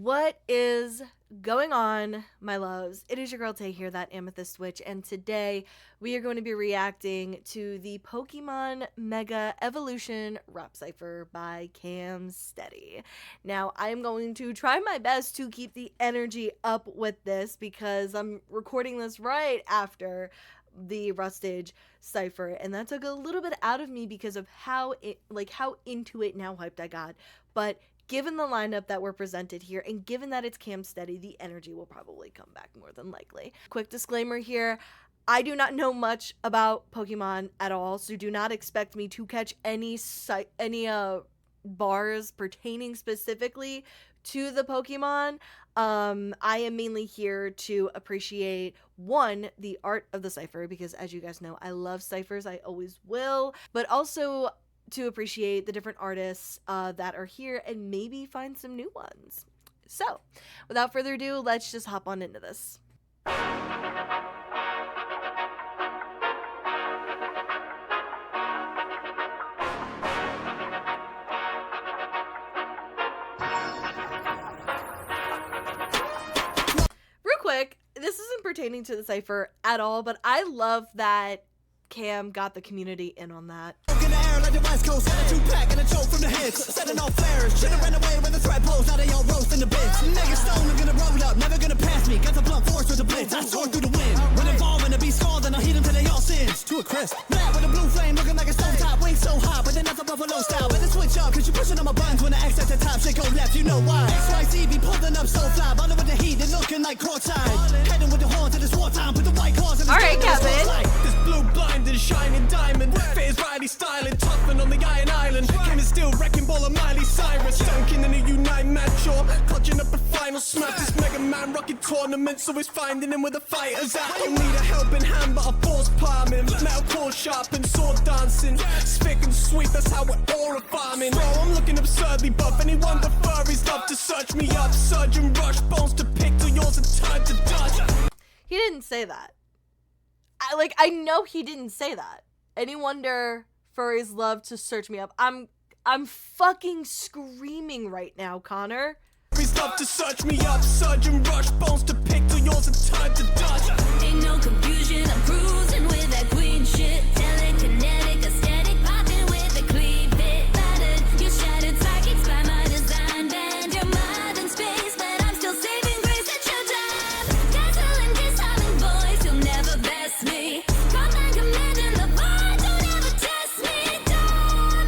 What is going on, my loves? It is your girl Tay here, that AMETHYSTWITCH, and today we are going to be reacting to the Pokemon Mega Evolution Rap Cypher by Cam Steady. Now, I am going to try my best to keep the energy up with this because I'm recording this right after the Rustage Cypher, and that took a little bit out of me because of how into it and how hyped I got. But given the lineup that we're presented here, and given that it's Cam Steady, the energy will probably come back more than likely. Quick disclaimer here, I do not know much about Pokemon at all, so do not expect me to catch any bars pertaining specifically to the Pokemon. I am mainly here to appreciate, one, the art of the Cypher, because as you guys know, I love Cyphers, I always will, but also to appreciate the different artists that are here and maybe find some new ones. So, without further ado, let's just hop on into this. Real quick, this isn't pertaining to the Cypher at all, but I love that Cam got the community in on that. The West Coast had a two-pack and a choke from the hits, setting off flares. Should've ran away when the threat posed. Now they all roast in the bits. Niggas stone are gonna roll up, never gonna pass me. Got the blunt force with the blitz. I soar through the wind. When involved in a beast skull, then I'll heat them till they all sins. To a crisp. Black with a blue flame, looking like a stove top. Wings so high, but then that's a buffalo style. Better switch up, cause you pushing on my buttons. When I X at the top, shit go left, you know why. XYZ be pulling up so fly. Ballin' with the heat, they looking like courtside. Heading with the horn to this wartime. Put the white claws in the Alright, Kevin. This blue blinded, shining diamond. Face Riley styling, toughin' on the Iron Island. Came and still wrecking ball of Miley Cyrus. Dunking in a Unite match or clutching up the final smash. This Mega Man rocket tournament, so it's finding him with the fighters out. Don't need a helping hand, but a force palming. Metal core sharpened, sword dancing. Spick and sweep, that's how we're aura farming. Bro, I'm looking absurdly buff. Anyone but furries love to search me up. Surge and rush, bones to pick till yours are time to dust. He didn't say that. I know he didn't say that. Any wonder furries love to search me up? I'm fucking screaming right now, Connor. Furries love to search me up, surge and rush, bones to pick till yours are time to dust. Ain't no confusion, I'm cruising with that queen shit. Telekinetic, aesthetic, popping with the clean fit. Battered, you shattered psychics by my design. Band your mind in space, but I'm still saving grace at your time. Dazzling, disarming voice, you'll never best me. Command, commanding the void, don't ever test me.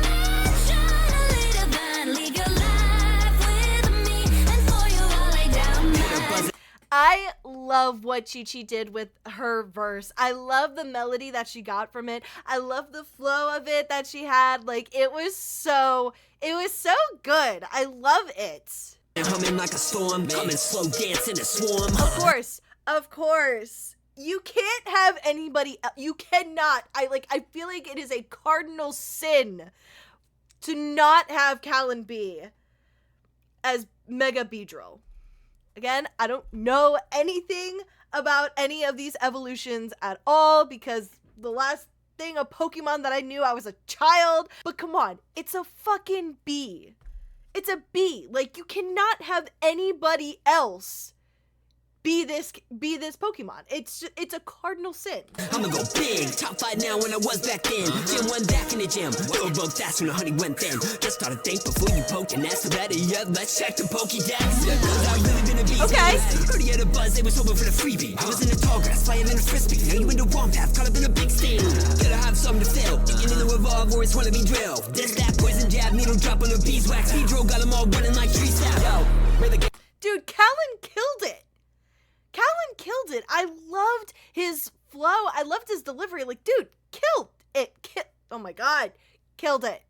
Dimensionally divine, leave your life with me, and for you I'll lay down mine. I love what Chi-Chi did with her verse. I love the melody that she got from it. I love the flow of it that she had. Like, it was so good. I love it. Humming like a storm, coming slow dance in a swarm. Of course. You can't have anybody, you cannot. I feel like it is a cardinal sin to not have Callon be as Mega Beedrill. Again, I don't know anything about any of these evolutions at all because the last thing a Pokemon that I knew, I was a child. But come on, it's a fucking bee. It's a bee. Like, you cannot have anybody else be this Pokemon. It's a cardinal sin. I'ma go big, top 5 now when I was back then. Gym 1 back in the gym, throw a rope fast when the honey went thin. Just gotta think before you poke and ask about it. Yeah, let's check the Pokédex. Cause I've really been a beast. Okay. Heard he had a buzz, they was hoping for the freebie. I was in the tall grass, flying in a frisbee. Now you in the wrong path, caught up in a big stain. Gotta have something to fill, thinking in the revolve or it's wanna be drilled. This, that, poison jab, needle drop on the beeswax. Beedrill got them all running like tree sap. Yo, where the Dude, Callon killed it. Callon killed it. I loved his flow. I loved his delivery. Like, dude, killed it. Oh my god. Killed it.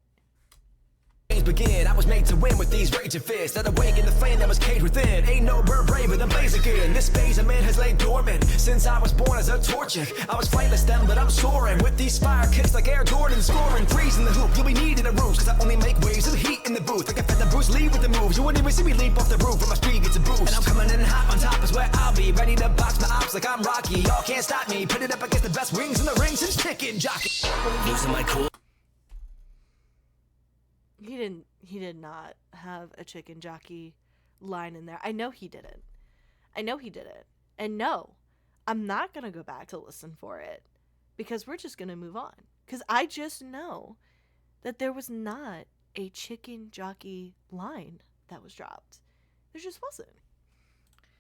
Begin. I was made to win with these raging fists that awaken the flame that was caged within. Ain't no bird braver than Blaziken. This phase of man has laid dormant since I was born as a torchic. I was flightless then, but I'm soaring with these fire kicks like Air Jordan scoring. Threes in the hoop, you'll be needing a roof, cause I only make waves of heat in the booth. Like I fed the Bruce Lee with the moves. You wouldn't even see me leap off the roof when my street gets a boost. And I'm coming in hot on top is where I'll be. Ready to box my ops like I'm Rocky. Y'all can't stop me. Put it up against the best wings in the ring since chicken jockey. losing my cool. He did not have a chicken jockey line in there. I know he didn't. And no, I'm not going to go back to listen for it because we're just going to move on. Because I just know that there was not a chicken jockey line that was dropped. There just wasn't.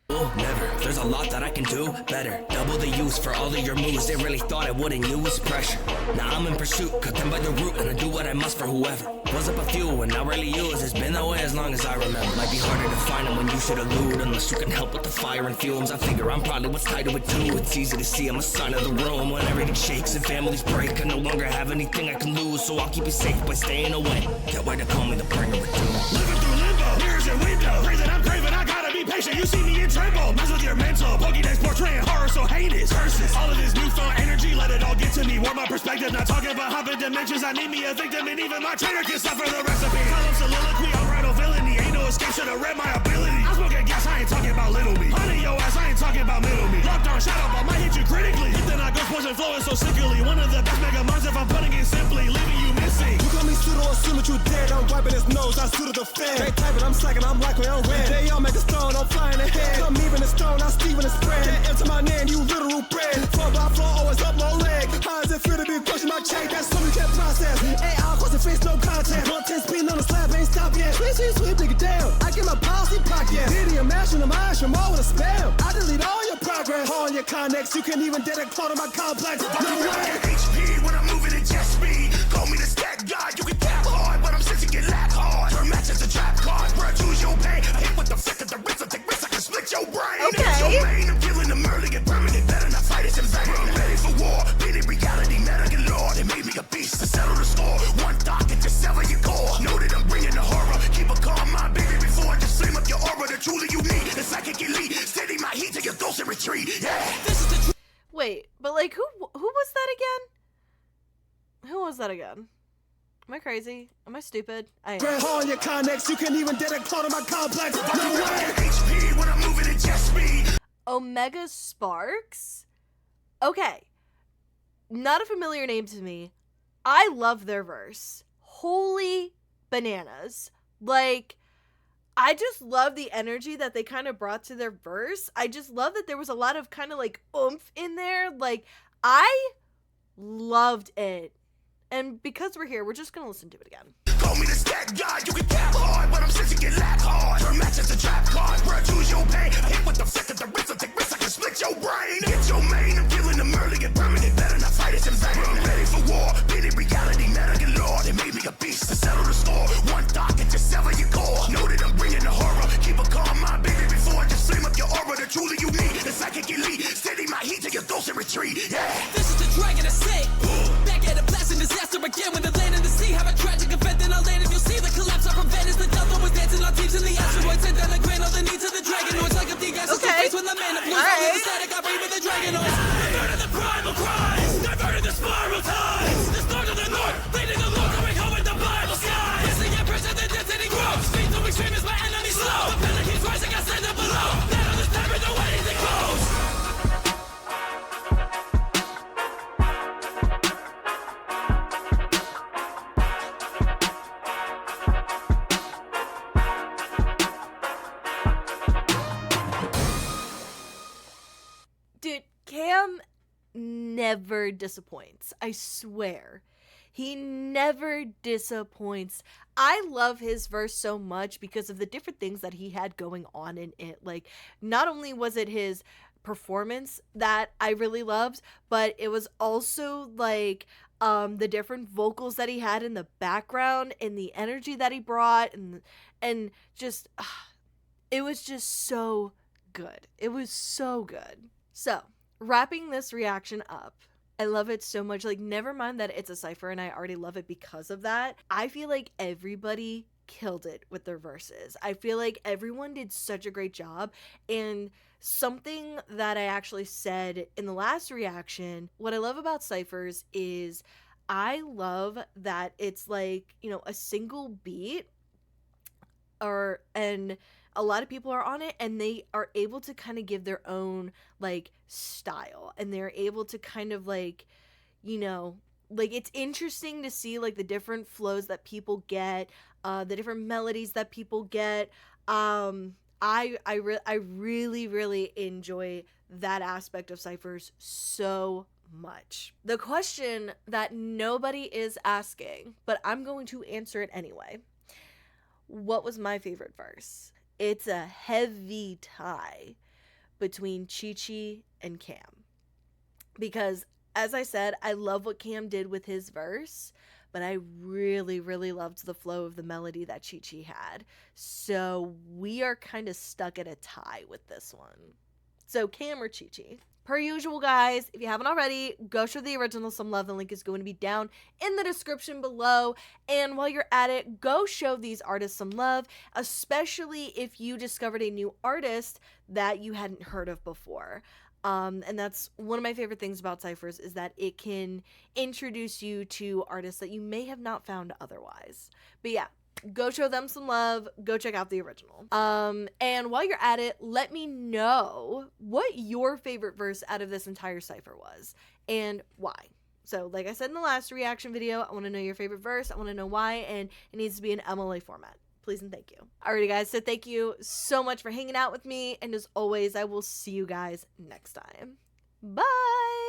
Never. There's a lot that I can do better. Double the use for all of your moves. They really thought I wouldn't use pressure. Now I'm in pursuit, cut them by the root, and I do what I must for whoever. Was up a few and not really used. It's been that way as long as I remember. Might be harder to find them when you should elude. Unless you can help with the fire and fumes. I figure I'm probably what's tied to it too. It's easy to see I'm a sign of the room. When everything shakes and families break, I no longer have anything I can lose. So I'll keep you safe by staying away. Can't wait to call me the bringer of doom. Living through limbo, mirrors and windows. Crazy, I'm craving, I gotta be patient. You see me in tremble. Mess with your mental. Pokédex portraying horror so heinous. Curses. All of this newfound energy, let it all get to me. Warm my perspective, not talking about hopping dimensions. I need me a victim, and even my trainer can suffer the recipe. Column soliloquy, unbridled villainy. Ain't no escape, should've read my ability. I'm smoking gas, I ain't talking about little me. Honey, yo ass, I ain't talking about middle me. Locked on shadow ball, might hit you critically. If then I ghost poison flowing so sickly. One of the best mega minds if I'm putting it simply. Leaving you missing. You call me pseudo, assume that you dead. I'm wiping his nose, I suited the fan. They typing, I'm slacking, I'm likely I'm red. They all make a stone, I'm flying ahead. Come even the stone, I Steven the spread. Can't enter my name, you literal bread. Floor by floor, always up, no leg. How does it feel to be pushing my check? That's something you can't process. AI across the face, no contact. 110 speeding on the slab, ain't stop yet. Sweet, dig it down. I get my policy podcast. Medium, mashing the mind, from all with a spam. I delete all your progress, all your connects. You can't even dedicate to my complex. No way. HP when I'm moving at jet speed. Call me the stat god, you can tap hard, but I'm sensing your lack hard. Turn matches to trap cards, bro, choose your pain. I hit with the flick of the wrist, I take risks, I can split your brain. Okay. It's your main, I'm killing them early, get permanent, better not fight it in vain. I'm ready for war, been in reality, Metagross Lord. They made me a beast to settle the score. One thought can just sever your core. Know that I'm bringing the horror, keep a calm mind, baby, before I just flame up your aura. The truly you need, the psychic elite, steady my heat till your ghost and retreat. Yeah, this is the Wait, but like who was that again? Who was that again? Am I crazy? Am I stupid? I am. All your connects, you can't even dedicate to my complex. No way. HP when I'm moving at jet speed. Omega Sparx? Okay. Not a familiar name to me. I love their verse. Holy bananas. Like, I just love the energy that they kind of brought to their verse. I just love that there was a lot of kind of like oomph in there. Like, I loved it. And because we're here, we're just gonna listen to it again. Call me the stat god, you can tap hard, but I'm sensing your lack hard. Turn matches to trap cards, bro, choose your pain. I hit with the flick of the wrist, I take risks, I can split your brain. Get your main, I'm killing them early, get permanent, better not fight it in vain. I'm ready for war, been in reality, Metagross Lord. They made me a beast to settle the score. One thought can just sever your core. Know that I'm bringing the horror, keep a calm mind, baby, before I just flame up your aura. The truly you need, the psychic elite, steady my heat till your ghost and retreat. Yeah, This is the dragon of sick. Back at a blast and disaster again with the land and the sea. Have a tragic event, then I'll land if you'll see the collapse. I prevent is the devil was dancing on teams in the asteroids. Sent down the grain, all the needs of the dragon noise. Like a the gas Okay. when the man of blues. All All right. the static, I breathe with the dragon noise. Diverted the primal cries. Diverted the spiral tides. The stars of the north, leading the Lord coming home with the Bible skies. Missing your pressure, the density grows. Speed to extreme is my enemy slow. The penalty keeps rising, I send it below. Not on this time, the way anything goes. Dude, Cam never disappoints. I swear. He never disappoints. I love his verse so much because of the different things that he had going on in it. Like, not only was it his performance that I really loved, but it was also like the different vocals that he had in the background and the energy that he brought and just it was just so good. It was so good. So, wrapping this reaction up, I love it so much. Like, never mind that it's a cipher and I already love it because of that. I feel like everybody killed it with their verses. I feel like everyone did such a great job. And something that I actually said in the last reaction, what I love about ciphers is I love that it's like, you know, a single beat and a lot of people are on it and they are able to kind of give their own like style and they're able to kind of like, you know, like it's interesting to see like the different flows that people get, the different melodies that people get. I really, really enjoy that aspect of Cyphers so much. The question that nobody is asking, but I'm going to answer it anyway. What was my favorite verse? It's a heavy tie between Chi-Chi and Cam. Because, as I said, I love what Cam did with his verse, but I really, really loved the flow of the melody that Chi-Chi had. So we are kind of stuck at a tie with this one. So Cam or Chi-Chi? Per usual, guys, if you haven't already, go show the original some love. The link is going to be down in the description below. And while you're at it, go show these artists some love, especially if you discovered a new artist that you hadn't heard of before. And that's one of my favorite things about Cyphers, is that it can introduce you to artists that you may have not found otherwise. But yeah, go show them some love. Go check out the original. And while you're at it, let me know what your favorite verse out of this entire Cypher was and why. So like I said in the last reaction video, I want to know your favorite verse. I want to know why, and it needs to be in MLA format. Please and thank you. Alrighty, guys, so thank you so much for hanging out with me, and as always, I will see you guys next time. Bye!